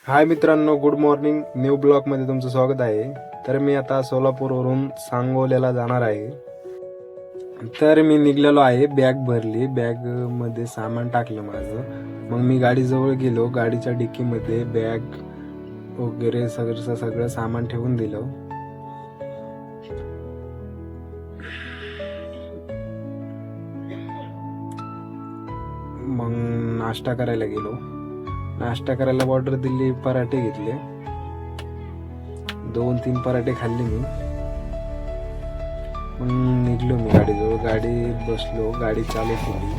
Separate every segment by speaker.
Speaker 1: हाय मित्रांनो, good morning. New ब्लॉगमध्ये तुमचं स्वागत आहे. तर मी आता सोलापूरवरून सांगोल्याला जाणार आहे. तर मी निघलेलो आहे. बॅग भरली, बॅग मध्ये सामान टाकलं माझं. मग मी गाडीजवळ गेलो. गाडीच्या डिक्कीमध्ये बॅग वगैरे सगळं सामान ठेवून दिलं. मग नाश्ता करायला गेलो. नाश्ता करायला ऑर्डर दिली, पराठे घेतले. 2-3 पराठे खाल्ले मी. मग निघलो मी गाडीजवळ. गाडी बसलो, गाडी चालू केली.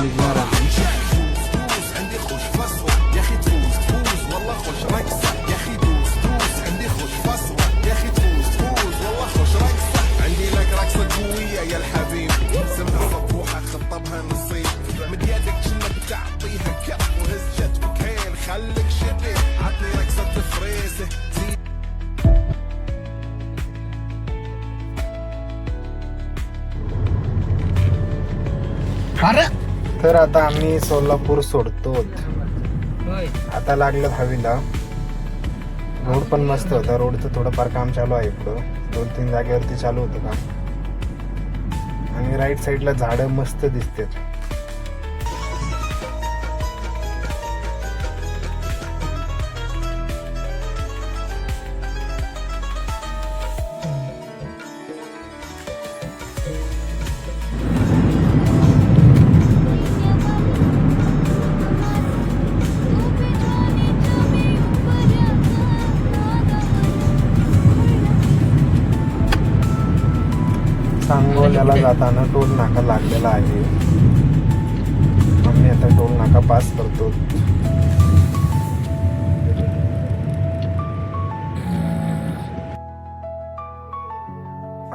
Speaker 1: निघणार आम्ही. तर आता आम्ही सोलापूर सोडतो. आता लागलं हवेला. रोड पण मस्त होता. रोडचं थोडंफार काम चालू आहे. पुढं 2-3 जागेवरती चालू होतं काम. आणि राईट साईडला झाडं मस्त दिसतात. सांगोल्याला जाताना टोल नाका लागलेला आहे. आम्ही आता टोल नाका पास करतो.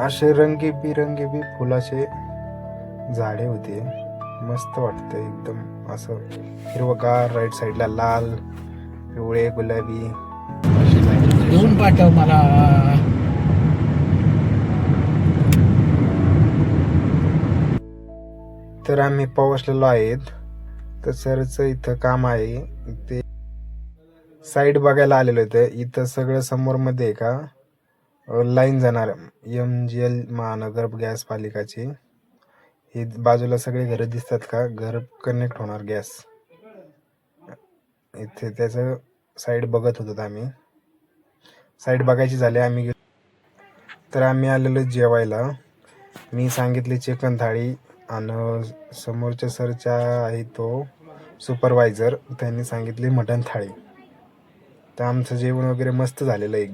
Speaker 1: असे रंगीबिरंगी बी फुलाचे झाडे होते. मस्त वाटतं एकदम. असं हिरवगार. राईट साईडला लाल, पिवळे, गुलाबी
Speaker 2: घेऊन पाठव मला.
Speaker 1: तर आम्ही पोहोचलेलो आहेत. तर सरच इथं काम आहे. ते साईड बघायला आलेलो होतं. इथं सगळं समोर मध्ये का लाईन जाणार MGL महानगर गॅस पालिकाची. ही बाजूला सगळे घर दिसतात का, घर कनेक्ट होणार गॅस. इथे त्याचं साईड बघत होतो आम्ही. साईड बघायची झाली आम्ही. तर आम्ही आलेलो जेवायला. मी सांगितली चिकन थाळी आणि समोरच्या सरच्या आहे तो सुपरवायझर, त्यांनी सांगितली मटण थाळी. तर आमचं जेवण वगैरे मस्त झालेलं एकदम.